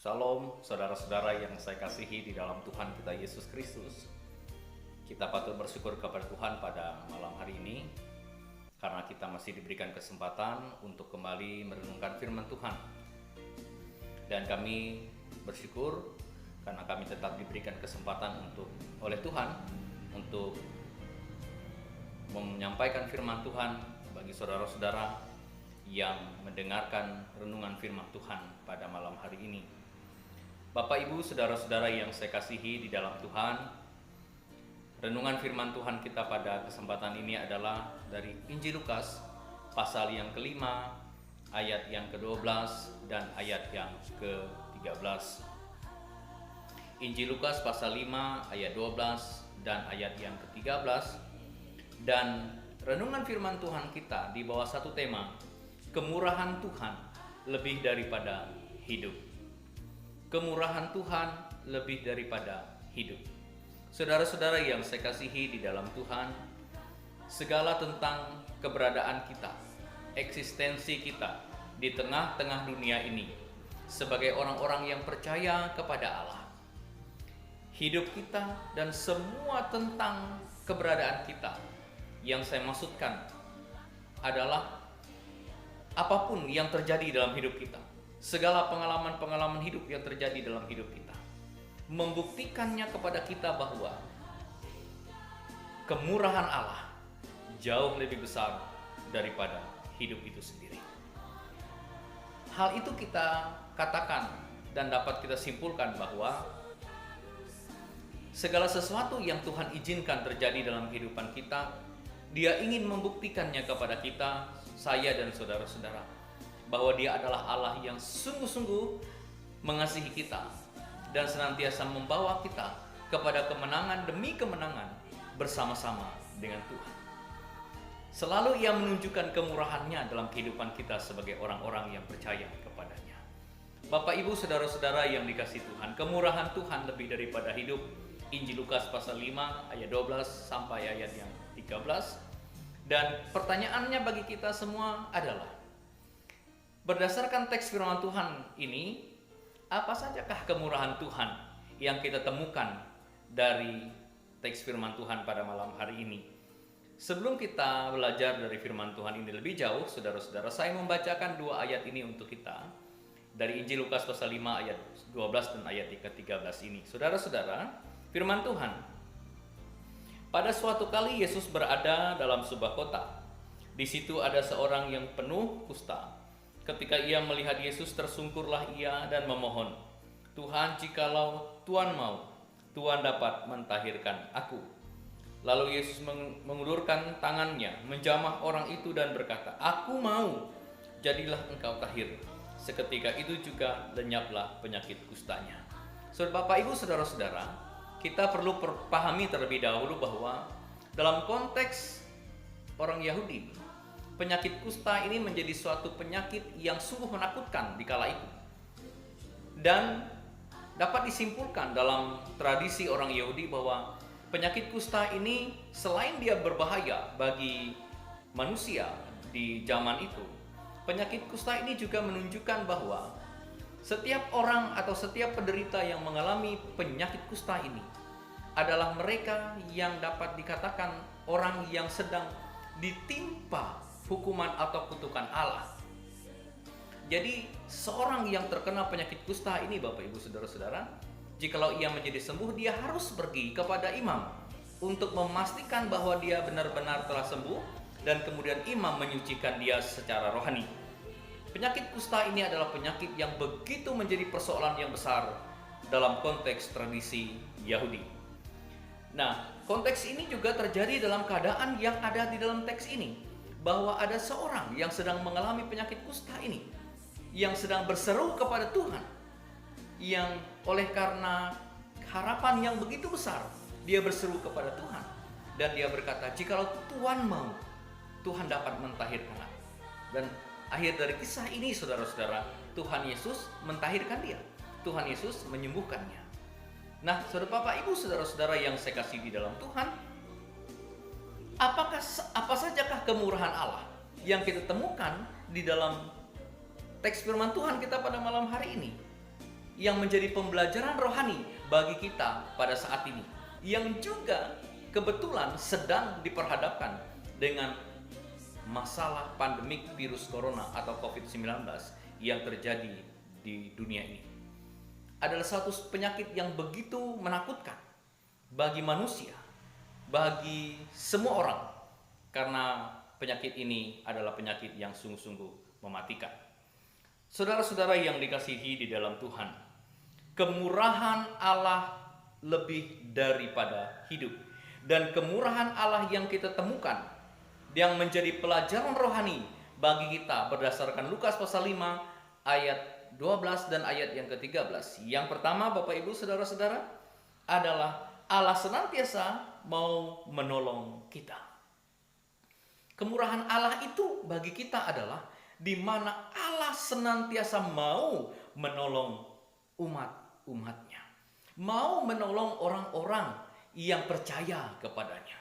Salam saudara-saudara yang saya kasihi di dalam Tuhan kita Yesus Kristus. Kita patut bersyukur kepada Tuhan pada malam hari ini karena kita masih diberikan kesempatan untuk kembali merenungkan firman Tuhan. Dan kami bersyukur karena kami tetap diberikan kesempatan oleh Tuhan untuk menyampaikan firman Tuhan bagi saudara-saudara yang mendengarkan renungan firman Tuhan pada malam hari ini. Bapak, Ibu, saudara-saudara yang saya kasihi di dalam Tuhan, renungan firman Tuhan kita pada kesempatan ini adalah dari Injil Lukas pasal yang kelima, ayat yang ke-12 dan ayat yang ke-13. Injil Lukas pasal 5 ayat 12 dan ayat yang ke-13. Dan renungan firman Tuhan kita di bawah satu tema, kemurahan Tuhan lebih daripada hidup. Kemurahan Tuhan lebih daripada hidup. Saudara-saudara yang saya kasihi di dalam Tuhan, segala tentang keberadaan kita, eksistensi kita di tengah-tengah dunia ini sebagai orang-orang yang percaya kepada Allah, hidup kita dan semua tentang keberadaan kita, yang saya maksudkan adalah apapun yang terjadi dalam hidup kita, segala pengalaman-pengalaman hidup yang terjadi dalam hidup kita, membuktikannya kepada kita bahwa kemurahan Allah jauh lebih besar daripada hidup itu sendiri. Hal itu kita katakan dan dapat kita simpulkan bahwa segala sesuatu yang Tuhan izinkan terjadi dalam kehidupan kita, Dia ingin membuktikannya kepada kita, saya dan saudara-saudara, bahwa Dia adalah Allah yang sungguh-sungguh mengasihi kita dan senantiasa membawa kita kepada kemenangan demi kemenangan bersama-sama dengan Tuhan. Selalu Ia menunjukkan kemurahan-Nya dalam kehidupan kita sebagai orang-orang yang percaya kepada-Nya. Bapak, Ibu, saudara-saudara yang dikasihi Tuhan, kemurahan Tuhan lebih daripada hidup. Injil Lukas pasal 5 ayat 12 sampai ayat yang 13. Dan pertanyaannya bagi kita semua adalah, berdasarkan teks firman Tuhan ini, apa sajakah kemurahan Tuhan yang kita temukan dari teks firman Tuhan pada malam hari ini? Sebelum kita belajar dari firman Tuhan ini lebih jauh, saudara-saudara, saya membacakan dua ayat ini untuk kita dari Injil Lukas pasal 5 ayat 12 dan ayat ke-13 ini. Saudara-saudara, firman Tuhan, pada suatu kali Yesus berada dalam sebuah kota. Di situ ada seorang yang penuh kusta. Ketika ia melihat Yesus, tersungkurlah ia dan memohon, "Tuhan, jikalau Tuhan mau, Tuhan dapat mentahirkan aku." Lalu Yesus mengulurkan tangannya, menjamah orang itu dan berkata, "Aku mau, jadilah engkau tahir." Seketika itu juga lenyaplah penyakit kustanya. Saudara, Bapak, Ibu, saudara-saudara, kita perlu pahami terlebih dahulu bahwa dalam konteks orang Yahudi, penyakit kusta ini menjadi suatu penyakit yang sungguh menakutkan di kala itu. Dan dapat disimpulkan dalam tradisi orang Yahudi bahwa penyakit kusta ini selain dia berbahaya bagi manusia di zaman itu, penyakit kusta ini juga menunjukkan bahwa setiap orang atau setiap penderita yang mengalami penyakit kusta ini adalah mereka yang dapat dikatakan orang yang sedang ditimpa hukuman atau kutukan Allah. Jadi seorang yang terkena penyakit kusta ini, Bapak, Ibu, saudara-saudara, jikalau ia menjadi sembuh, dia harus pergi kepada imam untuk memastikan bahwa dia benar-benar telah sembuh, dan kemudian imam menyucikan dia secara rohani. Penyakit kusta ini adalah penyakit yang begitu menjadi persoalan yang besar dalam konteks tradisi Yahudi. Nah, konteks ini juga terjadi dalam keadaan yang ada di dalam teks ini, bahwa ada seorang yang sedang mengalami penyakit kusta ini, yang sedang berseru kepada Tuhan, yang oleh karena harapan yang begitu besar, dia berseru kepada Tuhan, dan dia berkata, "Jikalau Tuhan mau, Tuhan dapat mentahirkan aku." Dan akhir dari kisah ini, saudara-saudara, Tuhan Yesus mentahirkan dia. Tuhan Yesus menyembuhkannya. Nah, saudara, Bapak, Ibu, saudara-saudara yang saya kasih di dalam Tuhan, apa sajakah kemurahan Allah yang kita temukan di dalam teks firman Tuhan kita pada malam hari ini? yang menjadi pembelajaran rohani bagi kita pada saat ini, yang juga kebetulan sedang diperhadapkan dengan masalah pandemik virus corona atau COVID-19 yang terjadi di dunia ini. Adalah satu penyakit yang begitu menakutkan bagi manusia, bagi semua orang, karena penyakit ini adalah penyakit yang sungguh-sungguh mematikan. Saudara-saudara yang dikasihi di dalam Tuhan, kemurahan Allah lebih daripada hidup, dan kemurahan Allah yang kita temukan yang menjadi pelajaran rohani bagi kita berdasarkan Lukas pasal 5 ayat 12 dan ayat yang ke-13. Yang pertama, Bapak Ibu Saudara-saudara, adalah Allah senantiasa mau menolong kita. Kemurahan Allah itu bagi kita adalah di mana Allah senantiasa mau menolong umat-umatnya, mau menolong orang-orang yang percaya kepadanya.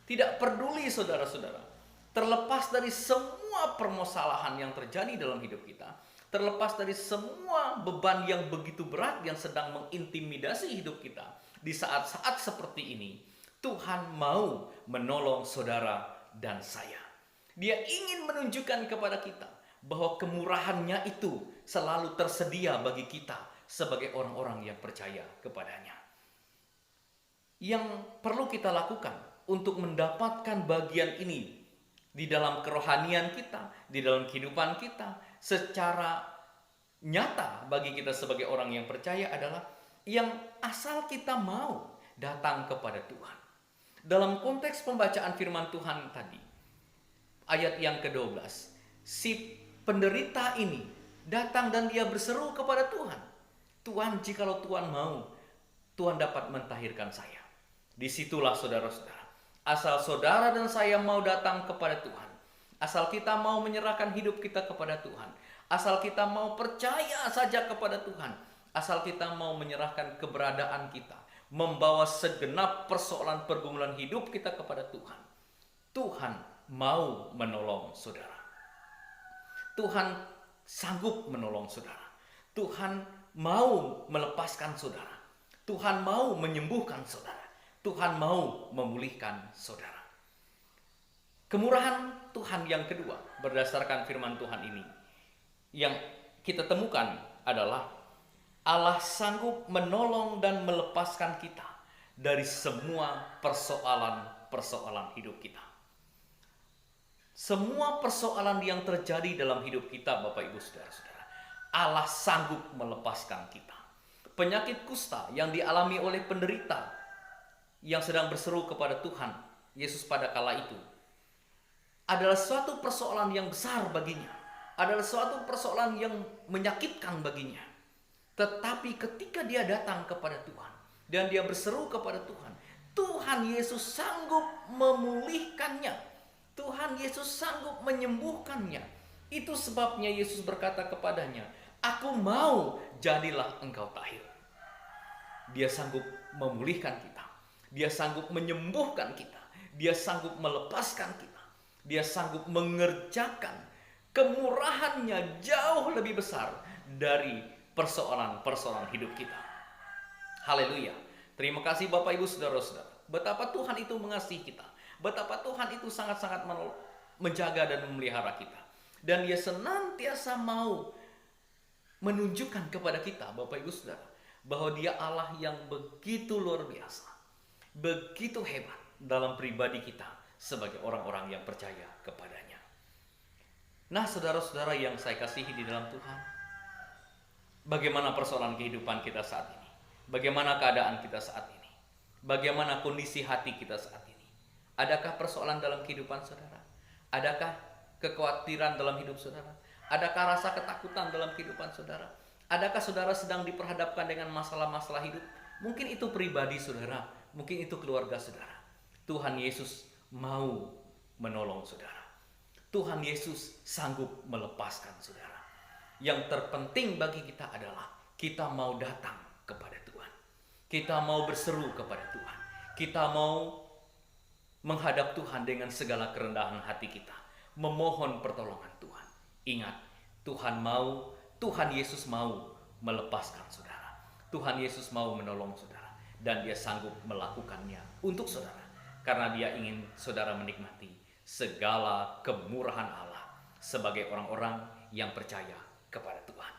Tidak peduli saudara-saudara, terlepas dari semua permasalahan yang terjadi dalam hidup kita, terlepas dari semua beban yang begitu berat yang sedang mengintimidasi hidup kita, di saat-saat seperti ini, Tuhan mau menolong saudara dan saya. Dia ingin menunjukkan kepada kita bahwa kemurahannya itu selalu tersedia bagi kita sebagai orang-orang yang percaya kepadanya. Yang perlu kita lakukan untuk mendapatkan bagian ini di dalam kerohanian kita, di dalam kehidupan kita, secara nyata bagi kita sebagai orang yang percaya adalah yang asal kita mau datang kepada Tuhan. Dalam konteks pembacaan firman Tuhan tadi, ayat yang ke-12, si penderita ini datang dan dia berseru kepada Tuhan. Tuhan, jikalau Tuhan mau, Tuhan dapat mentahirkan saya. Disitulah saudara-saudara, asal saudara dan saya mau datang kepada Tuhan, asal kita mau menyerahkan hidup kita kepada Tuhan, asal kita mau percaya saja kepada Tuhan, asal kita mau menyerahkan keberadaan kita, membawa segenap persoalan pergumulan hidup kita kepada Tuhan, Tuhan mau menolong saudara. Tuhan sanggup menolong saudara. Tuhan mau melepaskan saudara. Tuhan mau menyembuhkan saudara. Tuhan mau memulihkan saudara. Kemurahan Tuhan yang kedua berdasarkan firman Tuhan ini yang kita temukan adalah Allah sanggup menolong dan melepaskan kita dari semua persoalan-persoalan hidup kita. Semua persoalan yang terjadi dalam hidup kita, Bapak Ibu Saudara-saudara, Allah sanggup melepaskan kita. Penyakit kusta yang dialami oleh penderita yang sedang berseru kepada Tuhan Yesus pada kala itu adalah suatu persoalan yang besar baginya, adalah suatu persoalan yang menyakitkan baginya. Tetapi ketika dia datang kepada Tuhan dan dia berseru kepada Tuhan, Tuhan Yesus sanggup memulihkannya. Tuhan Yesus sanggup menyembuhkannya. Itu sebabnya Yesus berkata kepadanya, "Aku mau, jadilah engkau tahir." Dia sanggup memulihkan kita. Dia sanggup menyembuhkan kita. Dia sanggup melepaskan kita. Dia sanggup mengerjakan kemurahannya jauh lebih besar dari persoalan-persoalan hidup kita. Haleluya. Terima kasih Bapak Ibu Saudara-saudara. Betapa Tuhan itu mengasihi kita. Betapa Tuhan itu sangat-sangat menjaga dan memelihara kita. Dan Dia senantiasa mau menunjukkan kepada kita, Bapak Ibu Saudara, bahwa Dia Allah yang begitu luar biasa, begitu hebat dalam pribadi kita sebagai orang-orang yang percaya kepadanya. Nah, saudara-saudara yang saya kasihi di dalam Tuhan, bagaimana persoalan kehidupan kita saat ini? Bagaimana keadaan kita saat ini? Bagaimana kondisi hati kita saat ini? Adakah persoalan dalam kehidupan saudara? Adakah kekhawatiran dalam hidup saudara? Adakah rasa ketakutan dalam kehidupan saudara? Adakah saudara sedang diperhadapkan dengan masalah-masalah hidup? Mungkin itu pribadi saudara, mungkin itu keluarga saudara. Tuhan Yesus mau menolong saudara. Tuhan Yesus sanggup melepaskan saudara. Yang terpenting bagi kita adalah kita mau datang kepada Tuhan. Kita mau berseru kepada Tuhan. Kita mau menghadap Tuhan dengan segala kerendahan hati kita, memohon pertolongan Tuhan. Ingat, Tuhan mau, Tuhan Yesus mau melepaskan saudara. Tuhan Yesus mau menolong saudara dan dia sanggup melakukannya untuk saudara karena dia ingin saudara menikmati segala kemurahan Allah sebagai orang-orang yang percaya kepada Tuhan.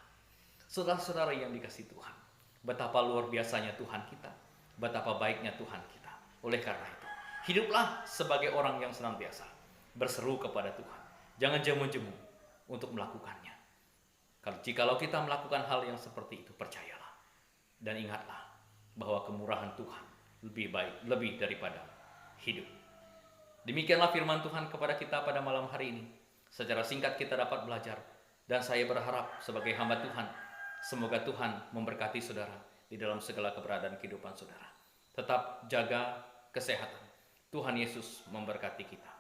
Saudara-saudara yang dikasihi Tuhan, betapa luar biasanya Tuhan kita, betapa baiknya Tuhan kita. Oleh karena itu, hiduplah sebagai orang yang senantiasa berseru kepada Tuhan. Jangan jemu-jemu untuk melakukannya. Jikalau kita melakukan hal yang seperti itu, percayalah dan ingatlah bahwa kemurahan Tuhan lebih baik, lebih daripada hidup. Demikianlah firman Tuhan kepada kita pada malam hari ini. Secara singkat kita dapat belajar, dan saya berharap sebagai hamba Tuhan, semoga Tuhan memberkati saudara di dalam segala keberadaan kehidupan saudara. Tetap jaga kesehatan. Tuhan Yesus memberkati kita.